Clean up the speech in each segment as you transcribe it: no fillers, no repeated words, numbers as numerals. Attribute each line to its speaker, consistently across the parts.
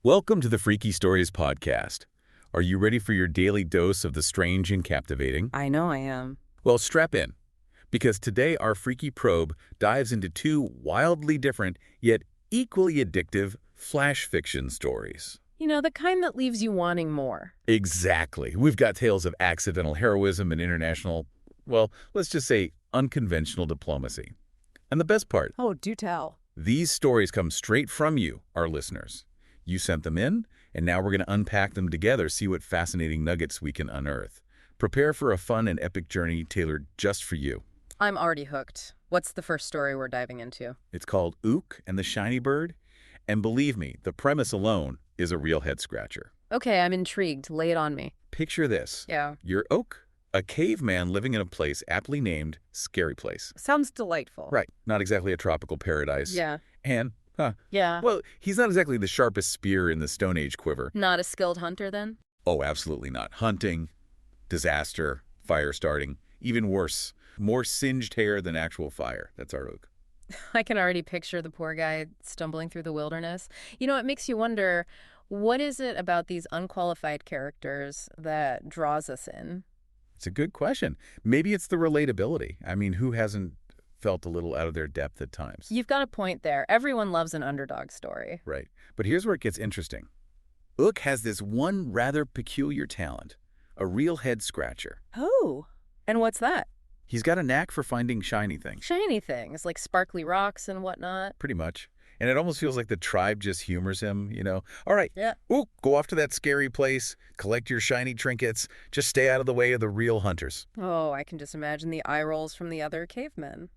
Speaker 1: Welcome to the Freaky Stories podcast. Are you ready for your daily dose of the strange and captivating?
Speaker 2: I know I am.
Speaker 1: Well, strap in, because today our freaky probe dives into two wildly different yet equally addictive flash fiction stories.
Speaker 2: You know, the kind that leaves you wanting more.
Speaker 1: Exactly. We've got tales of accidental heroism and international, well, let's just say unconventional diplomacy. And the best part,
Speaker 2: Oh, do tell.
Speaker 1: these stories come straight from you, our listeners. You sent them in, and now we're going to unpack them together, see what fascinating nuggets we can unearth. Prepare for a fun and epic journey tailored just for you.
Speaker 2: I'm already hooked. What's the first story we're diving into?
Speaker 1: It's called Ook and the Shiny Bird, and believe me, the premise alone is a real head-scratcher.
Speaker 2: Okay, I'm intrigued. Lay it on me.
Speaker 1: Picture this.
Speaker 2: Yeah.
Speaker 1: You're Ook, a caveman living in a place aptly named Scary Place.
Speaker 2: Sounds delightful.
Speaker 1: Right, not exactly a tropical paradise.
Speaker 2: Yeah.
Speaker 1: And,
Speaker 2: Yeah.
Speaker 1: well, he's not exactly the sharpest spear in the Stone Age quiver.
Speaker 2: Not a skilled hunter, then?
Speaker 1: Oh, absolutely not. Hunting, disaster, fire starting, even worse, more singed hair than actual fire. That's our Ook.
Speaker 2: I can already picture the poor guy stumbling through the wilderness. You know, it makes you wonder, what is it about these unqualified characters that draws us in?
Speaker 1: It's a good question. Maybe it's the relatability. I mean, who hasn't felt a little out of their depth at times?
Speaker 2: You've got a point there. Everyone loves an underdog story.
Speaker 1: Right. But here's where it gets interesting. Ook has this one rather peculiar talent, a real head-scratcher.
Speaker 2: Oh, and what's that?
Speaker 1: He's got a knack for finding shiny things.
Speaker 2: Shiny things, like sparkly rocks and whatnot.
Speaker 1: Pretty much. And it almost feels like the tribe just humors him, you know. All right,
Speaker 2: Yeah.
Speaker 1: Ook, go off to that scary place, collect your shiny trinkets, just stay out of the way of the real hunters.
Speaker 2: Oh, I can just imagine the eye rolls from the other cavemen.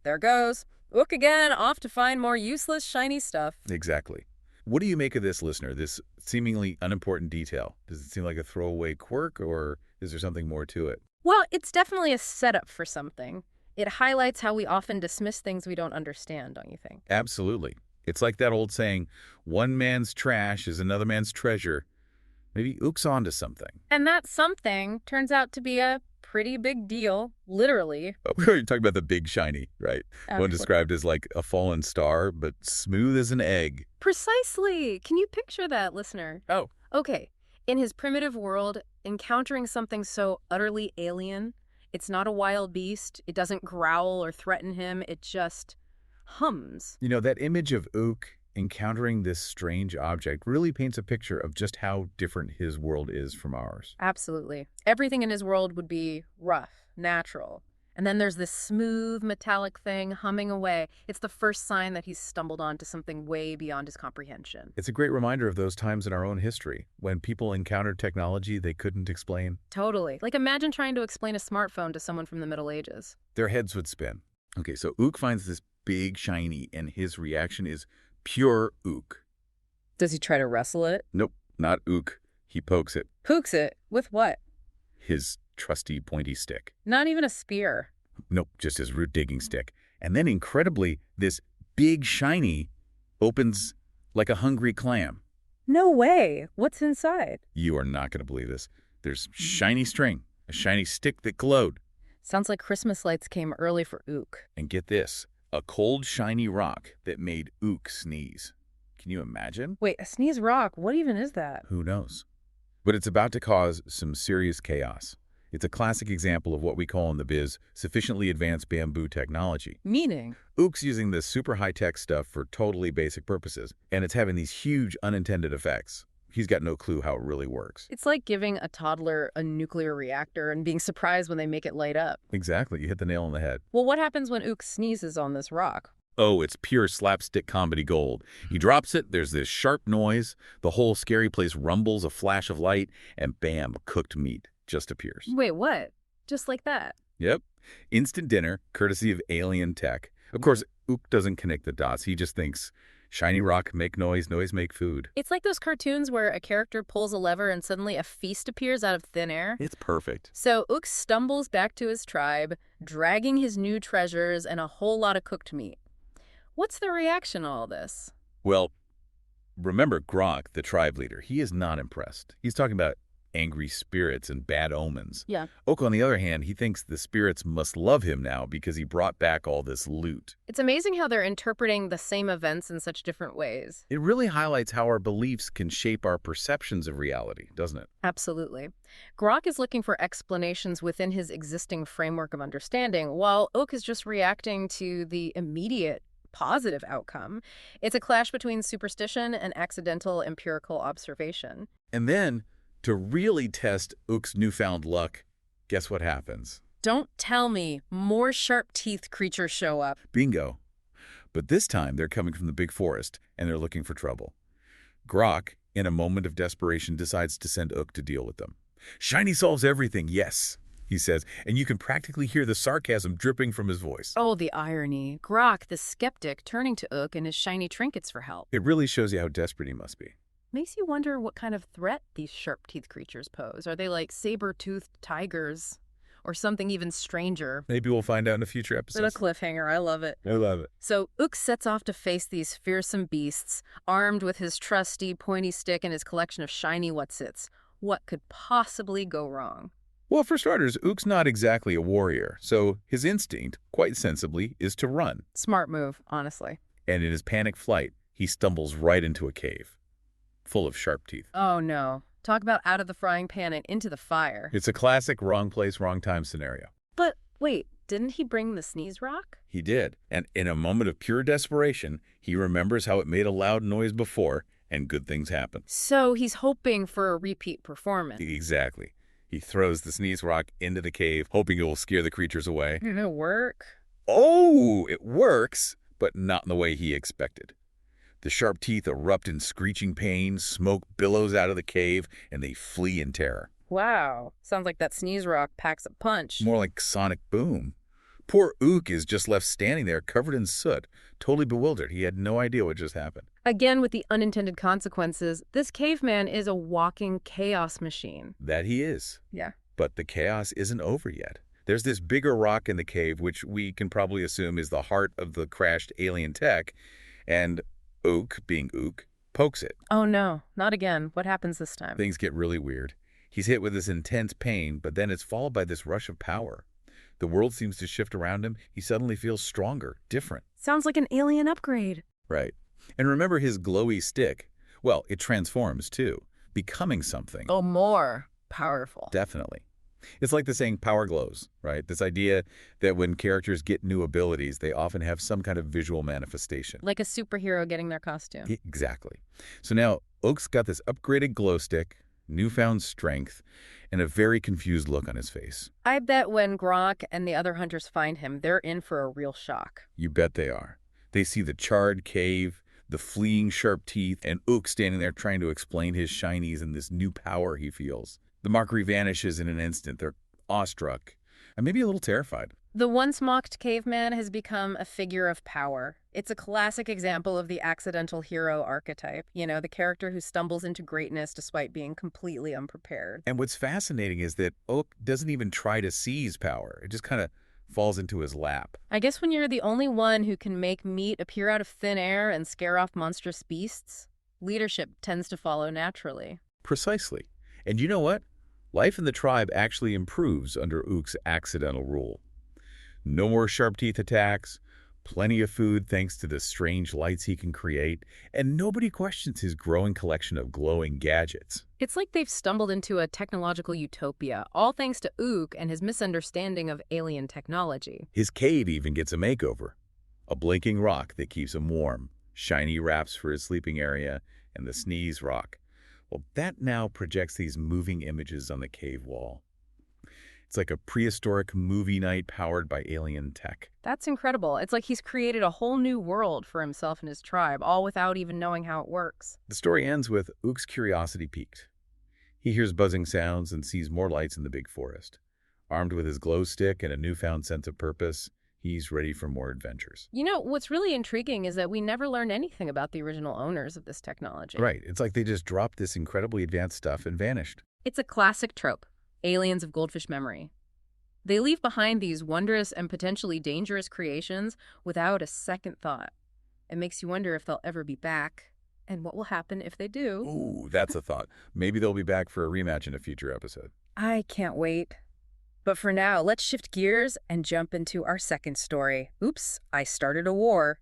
Speaker 2: There goes. Ook again, off to find more useless, shiny stuff.
Speaker 1: Exactly. What do you make of this, listener, this seemingly unimportant detail? Does it seem like a throwaway quirk, or is there something more to it?
Speaker 2: Well, it's definitely a setup for something. It highlights how we often dismiss things we don't understand, don't you think?
Speaker 1: Absolutely. It's like that old saying, one man's trash is another man's treasure. Maybe Ook's onto something.
Speaker 2: And that something turns out to be a pretty big deal, literally.
Speaker 1: Oh, you're talking about the big shiny, right? One
Speaker 2: Absolutely.
Speaker 1: described as like a fallen star, but smooth as an egg.
Speaker 2: Precisely. Can you picture that, listener?
Speaker 1: Oh.
Speaker 2: Okay. In his primitive world, encountering something so utterly alien, it's not a wild beast, it doesn't growl or threaten him, it just hums.
Speaker 1: You know, that image of Ook encountering this strange object really paints a picture of just how different his world is from ours.
Speaker 2: Absolutely. Everything in his world would be rough, natural. And then there's this smooth, metallic thing humming away. It's the first sign that he's stumbled onto something way beyond his comprehension.
Speaker 1: It's a great reminder of those times in our own history when people encountered technology they couldn't explain.
Speaker 2: Totally. Like, imagine trying to explain a smartphone to someone from the Middle Ages.
Speaker 1: Their heads would spin. Okay, so Ook finds this big shiny, and his reaction is pure Ook.
Speaker 2: Does he try to wrestle it?
Speaker 1: Nope, not Ook. He pokes it.
Speaker 2: Pooks it? With what?
Speaker 1: His trusty pointy stick.
Speaker 2: Not even a spear.
Speaker 1: Nope, just his root digging stick. And then incredibly, this big shiny opens like a hungry clam.
Speaker 2: No way. What's inside?
Speaker 1: You are not going to believe this. There's shiny string, a shiny stick that glowed.
Speaker 2: Sounds like Christmas lights came early for Ook.
Speaker 1: And get this, a cold shiny rock that made Ook sneeze. Can you imagine?
Speaker 2: Wait, a sneeze rock? What even is that?
Speaker 1: Who knows? But it's about to cause some serious chaos. It's a classic example of what we call in the biz sufficiently advanced bamboo technology.
Speaker 2: Meaning?
Speaker 1: Ook's using this super high-tech stuff for totally basic purposes, and it's having these huge unintended effects. He's got no clue how it really works.
Speaker 2: It's like giving a toddler a nuclear reactor and being surprised when they make it light up.
Speaker 1: Exactly, you hit the nail on the head.
Speaker 2: Well, what happens when Ook sneezes on this rock?
Speaker 1: Oh, it's pure slapstick comedy gold. He drops it, there's this sharp noise, the whole scary place rumbles, a flash of light, and bam, cooked meat just appears.
Speaker 2: Wait, what? Just like that?
Speaker 1: Yep. Instant dinner, courtesy of alien tech. Of course, Ook doesn't connect the dots. He just thinks, shiny rock, make noise, noise make food.
Speaker 2: It's like those cartoons where a character pulls a lever and suddenly a feast appears out of thin air.
Speaker 1: It's perfect.
Speaker 2: So Ook stumbles back to his tribe, dragging his new treasures and a whole lot of cooked meat. What's the reaction to all this?
Speaker 1: Well, remember Grok, the tribe leader. He is not impressed. He's talking about, angry spirits and bad omens.
Speaker 2: Yeah.
Speaker 1: Ook, on the other hand, he thinks the spirits must love him now because he brought back all this loot.
Speaker 2: It's amazing how they're interpreting the same events in such different ways.
Speaker 1: It really highlights how our beliefs can shape our perceptions of reality, doesn't it?
Speaker 2: Absolutely. Grok is looking for explanations within his existing framework of understanding, while Ook is just reacting to the immediate positive outcome. It's a clash between superstition and accidental empirical observation.
Speaker 1: And then, to really test Ook's newfound luck, guess what happens?
Speaker 2: Don't tell me more sharp-teethed creatures show up.
Speaker 1: Bingo. But this time, they're coming from the big forest, and they're looking for trouble. Grok, in a moment of desperation, decides to send Ook to deal with them. Shiny solves everything, yes, he says, and you can practically hear the sarcasm dripping from his voice.
Speaker 2: Oh, the irony. Grok, the skeptic, turning to Ook and his shiny trinkets for help.
Speaker 1: It really shows you how desperate he must be.
Speaker 2: Makes you wonder what kind of threat these sharp-teethed creatures pose. Are they like saber-toothed tigers? Or something even stranger?
Speaker 1: Maybe we'll find out in a future episode.
Speaker 2: What a cliffhanger. I love it.
Speaker 1: I love it.
Speaker 2: So Ook sets off to face these fearsome beasts, armed with his trusty pointy stick and his collection of shiny whatsits. What could possibly go wrong?
Speaker 1: Well, for starters, Ook's not exactly a warrior, so his instinct, quite sensibly, is to run.
Speaker 2: Smart move, honestly.
Speaker 1: And in his panic flight, he stumbles right into a cave, full of sharp teeth.
Speaker 2: Oh, no. Talk about out of the frying pan and into the fire.
Speaker 1: It's a classic wrong place, wrong time scenario.
Speaker 2: But wait, didn't he bring the sneeze rock?
Speaker 1: He did, and in a moment of pure desperation, he remembers how it made a loud noise before, and good things happen.
Speaker 2: So he's hoping for a repeat performance.
Speaker 1: Exactly. He throws the sneeze rock into the cave, hoping it will scare the creatures away.
Speaker 2: Did it work?
Speaker 1: Oh, it works, but not in the way he expected. The sharp teeth erupt in screeching pain, smoke billows out of the cave, and they flee in terror.
Speaker 2: Wow. Sounds like that sneeze rock packs a punch.
Speaker 1: More like sonic boom. Poor Ook is just left standing there, covered in soot, totally bewildered. He had no idea what just happened.
Speaker 2: Again, with the unintended consequences, this caveman is a walking chaos machine.
Speaker 1: That he is.
Speaker 2: Yeah.
Speaker 1: But the chaos isn't over yet. There's this bigger rock in the cave, which we can probably assume is the heart of the crashed alien tech, and Ook, being Ook, pokes it.
Speaker 2: Oh no, not again. What happens this time?
Speaker 1: Things get really weird. He's hit with this intense pain, but then it's followed by this rush of power. The world seems to shift around him. He suddenly feels stronger, different.
Speaker 2: Sounds like an alien upgrade.
Speaker 1: Right. And remember his glowy stick? Well, it transforms too, becoming something.
Speaker 2: Oh, more powerful.
Speaker 1: Definitely. It's like the saying power glows, right? This idea that when characters get new abilities, they often have some kind of visual manifestation.
Speaker 2: Like a superhero getting their costume.
Speaker 1: Exactly. So now Oak's got this upgraded glow stick, newfound strength, and a very confused look on his face.
Speaker 2: I bet when Grok and the other hunters find him, they're in for a real shock.
Speaker 1: You bet they are. They see the charred cave, the fleeing sharp teeth, and Ook standing there trying to explain his shinies and this new power he feels. The mockery vanishes in an instant. They're awestruck and maybe a little terrified.
Speaker 2: The once mocked caveman has become a figure of power. It's a classic example of the accidental hero archetype. You know, the character who stumbles into greatness despite being completely unprepared.
Speaker 1: And what's fascinating is that Ook doesn't even try to seize power. It just kind of falls into his lap.
Speaker 2: I guess when you're the only one who can make meat appear out of thin air and scare off monstrous beasts, leadership tends to follow naturally.
Speaker 1: Precisely. And you know what? Life in the tribe actually improves under Ook's accidental rule. No more sharp teeth attacks, plenty of food thanks to the strange lights he can create, and nobody questions his growing collection of glowing gadgets.
Speaker 2: It's like they've stumbled into a technological utopia, all thanks to Ook and his misunderstanding of alien technology.
Speaker 1: His cave even gets a makeover. A blinking rock that keeps him warm, shiny wraps for his sleeping area, and the sneeze rock. Well, that now projects these moving images on the cave wall. It's like a prehistoric movie night powered by alien tech.
Speaker 2: That's incredible. It's like he's created a whole new world for himself and his tribe, all without even knowing how it works.
Speaker 1: The story ends with Ook's curiosity piqued. He hears buzzing sounds and sees more lights in the big forest. Armed with his glow stick and a newfound sense of purpose, he's ready for more adventures.
Speaker 2: You know, what's really intriguing is that we never learned anything about the original owners of this technology.
Speaker 1: Right. It's like they just dropped this incredibly advanced stuff and vanished.
Speaker 2: It's a classic trope. Aliens of goldfish memory. They leave behind these wondrous and potentially dangerous creations without a second thought. It makes you wonder if they'll ever be back, And what will happen if they do?
Speaker 1: Ooh, that's a thought. Maybe they'll be back for a rematch in a future episode.
Speaker 2: I can't wait. But for now, let's shift gears and jump into our second story. Oops, I started a war.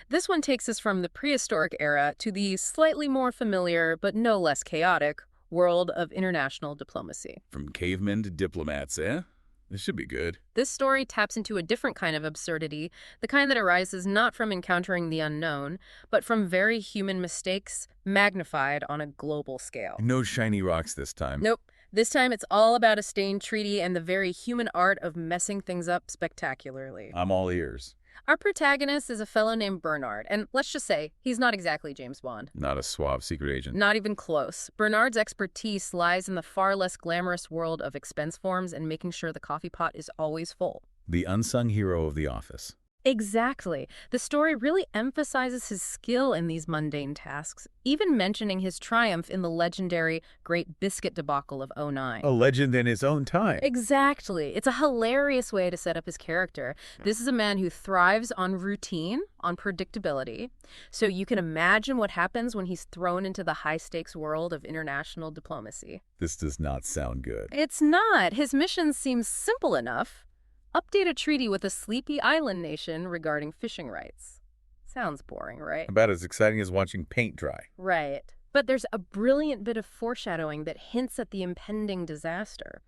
Speaker 2: This one takes us from the prehistoric era to the slightly more familiar, but no less chaotic, world of international diplomacy.
Speaker 1: From cavemen to diplomats, eh? This should be good.
Speaker 2: This story taps into a different kind of absurdity, the kind that arises not from encountering the unknown, but from very human mistakes magnified on a global scale.
Speaker 1: No shiny rocks this time.
Speaker 2: Nope. This time it's all about a stained treaty and the very human art of messing things up spectacularly.
Speaker 1: I'm all ears.
Speaker 2: Our protagonist is a fellow named Bernard, and let's just say, he's not exactly James Bond.
Speaker 1: Not a suave secret agent.
Speaker 2: Not even close. Bernard's expertise lies in the far less glamorous world of expense forms and making sure the coffee pot is always full.
Speaker 1: The unsung hero of the office.
Speaker 2: Exactly. The story really emphasizes his skill in these mundane tasks, even mentioning his triumph in the legendary Great Biscuit debacle of '09.
Speaker 1: A legend in his own time.
Speaker 2: Exactly. It's a hilarious way to set up his character. This is a man who thrives on routine, on predictability. So you can imagine what happens when he's thrown into the high-stakes world of international diplomacy.
Speaker 1: This does not sound good.
Speaker 2: It's not. His mission seems simple enough. Update a treaty with a sleepy island nation regarding fishing rights. Sounds boring, right?
Speaker 1: About as exciting as watching paint dry.
Speaker 2: Right. But there's a brilliant bit of foreshadowing that hints at the impending disaster.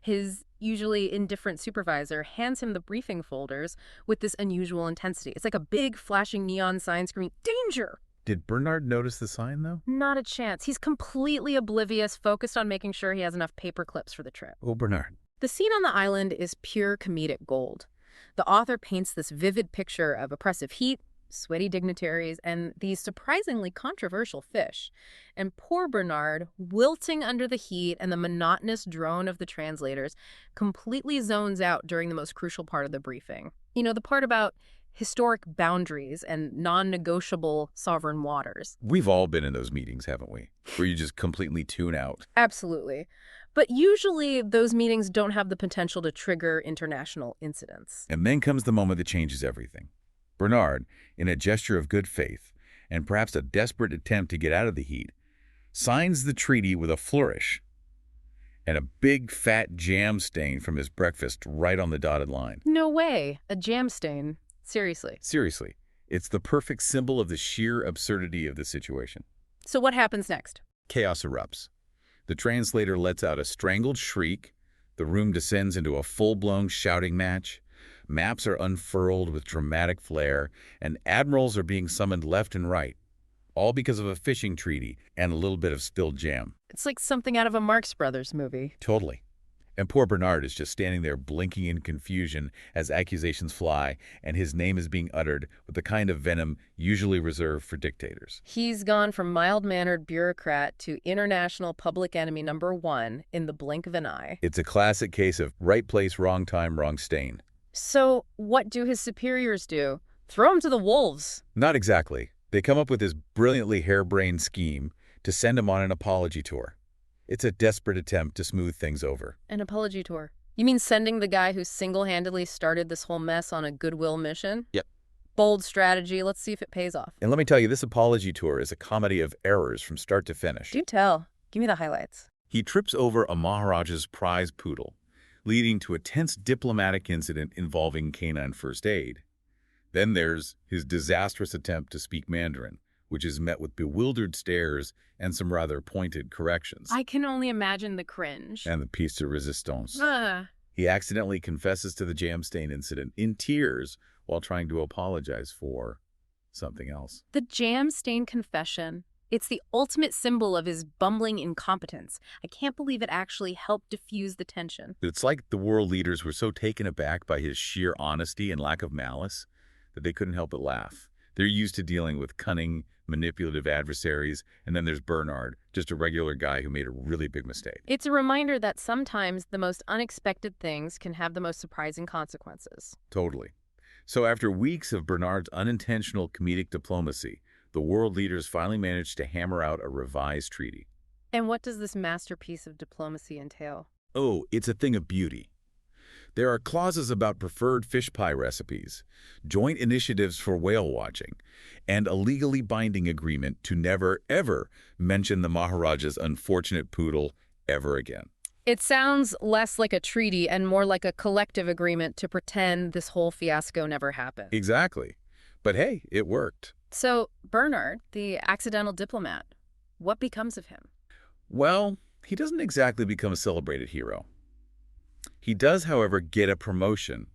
Speaker 2: His usually indifferent supervisor hands him the briefing folders with this unusual intensity. It's like a big flashing neon sign screaming, "Danger!"
Speaker 1: Did Bernard notice the sign, though?
Speaker 2: Not a chance. He's completely oblivious, focused on making sure he has enough paper clips for the trip.
Speaker 1: Oh, Bernard.
Speaker 2: The scene on the island is pure comedic gold. The author paints this vivid picture of oppressive heat, sweaty dignitaries, and these surprisingly controversial fish. And poor Bernard, wilting under the heat and the monotonous drone of the translators, completely zones out during the most crucial part of the briefing. You know, the part about historic boundaries and non-negotiable sovereign waters.
Speaker 1: We've all been in those meetings, haven't we? Where you just completely tune out.
Speaker 2: Absolutely. But usually those meetings don't have the potential to trigger international incidents.
Speaker 1: And then comes the moment that changes everything. Bernard, in a gesture of good faith, and perhaps a desperate attempt to get out of the heat, signs the treaty with a flourish and a big fat jam stain from his breakfast right on the dotted line.
Speaker 2: No way. A jam stain. Seriously.
Speaker 1: Seriously, it's the perfect symbol of the sheer absurdity of the situation.
Speaker 2: So what happens next?
Speaker 1: Chaos erupts. The translator lets out a strangled shriek. The room descends into a full-blown shouting match. Maps are unfurled with dramatic flair, and admirals are being summoned left and right, all because of a fishing treaty and a little bit of spilled jam.
Speaker 2: It's like something out of a Marx Brothers movie.
Speaker 1: Totally. And poor Bernard is just standing there blinking in confusion as accusations fly, and his name is being uttered with the kind of venom usually reserved for dictators.
Speaker 2: He's gone from mild-mannered bureaucrat to international public enemy #1 in the blink of an eye.
Speaker 1: It's a classic case of right place, wrong time, wrong stain.
Speaker 2: So what do his superiors do? Throw him to the wolves.
Speaker 1: Not exactly. They come up with this brilliantly harebrained scheme to send him on an apology tour. It's a desperate attempt to smooth things over.
Speaker 2: An apology tour? You mean sending the guy who single-handedly started this whole mess on a goodwill mission?
Speaker 1: Yep.
Speaker 2: Bold strategy. Let's see if it pays off.
Speaker 1: And let me tell you, this apology tour is a comedy of errors from start to finish.
Speaker 2: Do tell. Give me the highlights.
Speaker 1: He trips over a Maharaja's prize poodle, leading to a tense diplomatic incident involving canine first aid. Then there's his disastrous attempt to speak Mandarin, which is met with bewildered stares and some rather pointed corrections.
Speaker 2: I can only imagine the cringe.
Speaker 1: And the piece de resistance.
Speaker 2: Ugh.
Speaker 1: He accidentally confesses to the jam stain incident in tears while trying to apologize for something else.
Speaker 2: The jam stain confession. It's the ultimate symbol of his bumbling incompetence. I can't believe it actually helped diffuse the tension.
Speaker 1: It's like the world leaders were so taken aback by his sheer honesty and lack of malice that they couldn't help but laugh. They're used to dealing with cunning, manipulative adversaries, and then there's Bernard, just a regular guy who made a really big mistake.
Speaker 2: It's a reminder that sometimes the most unexpected things can have the most surprising consequences.
Speaker 1: Totally. So after weeks of Bernard's unintentional comedic diplomacy, the world leaders finally managed to hammer out a revised treaty.
Speaker 2: And what does this masterpiece of diplomacy entail?
Speaker 1: Oh, it's a thing of beauty. There are clauses about preferred fish pie recipes, joint initiatives for whale watching, and a legally binding agreement to never, ever mention the Maharaja's unfortunate poodle ever again.
Speaker 2: It sounds less like a treaty and more like a collective agreement to pretend this whole fiasco never happened.
Speaker 1: Exactly. But hey, it worked.
Speaker 2: So, Bernard, the accidental diplomat, what becomes of him?
Speaker 1: Well, he doesn't exactly become a celebrated hero. He does, however, get a promotion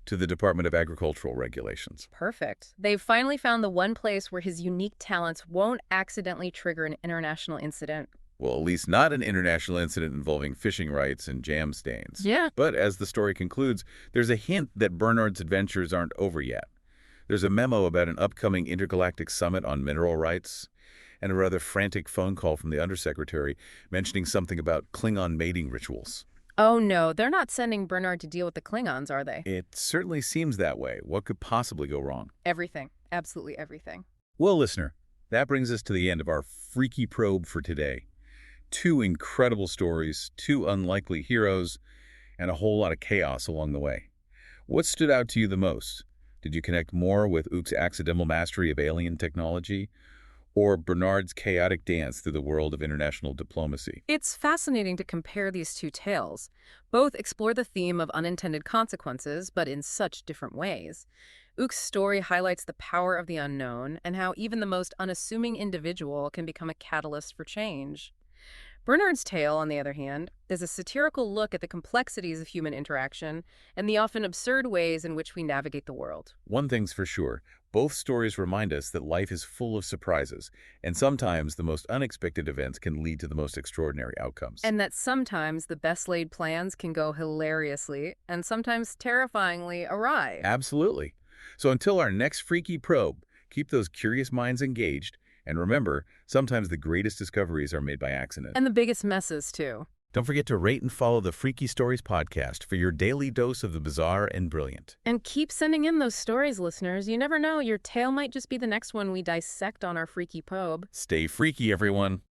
Speaker 1: to the Department of Agricultural Regulations.
Speaker 2: Perfect. They've finally found the one place where his unique talents won't accidentally trigger an international incident.
Speaker 1: Well, at least not an international incident involving fishing rights and jam stains.
Speaker 2: Yeah.
Speaker 1: But as the story concludes, there's a hint that Bernard's adventures aren't over yet. There's a memo about an upcoming intergalactic summit on mineral rights, and a rather frantic phone call from the undersecretary mentioning something about Klingon mating rituals.
Speaker 2: Oh no, they're not sending Bernard to deal with the Klingons, are they?
Speaker 1: It certainly seems that way. What could possibly go wrong?
Speaker 2: Everything. Absolutely everything.
Speaker 1: Well, listener, that brings us to the end of our freaky probe for today. 2 incredible stories, 2 unlikely heroes, and a whole lot of chaos along the way. What stood out to you the most? Did you connect more with Ook's accidental mastery of alien technology, or Bernard's chaotic dance through the world of international diplomacy?
Speaker 2: It's fascinating to compare these two tales. Both explore the theme of unintended consequences, but in such different ways. Ook's story highlights the power of the unknown and how even the most unassuming individual can become a catalyst for change. Bernard's tale, on the other hand, is a satirical look at the complexities of human interaction and the often absurd ways in which we navigate the world.
Speaker 1: One thing's for sure, both stories remind us that life is full of surprises, and sometimes the most unexpected events can lead to the most extraordinary outcomes.
Speaker 2: And that sometimes the best-laid plans can go hilariously and sometimes terrifyingly awry.
Speaker 1: Absolutely. So until our next freaky probe, keep those curious minds engaged, and remember, sometimes the greatest discoveries are made by accident.
Speaker 2: And the biggest messes, too.
Speaker 1: Don't forget to rate and follow the Freaky Stories podcast for your daily dose of the bizarre and brilliant.
Speaker 2: And keep sending in those stories, listeners. You never know, your tale might just be the next one we dissect on our Freaky Probe.
Speaker 1: Stay freaky, everyone.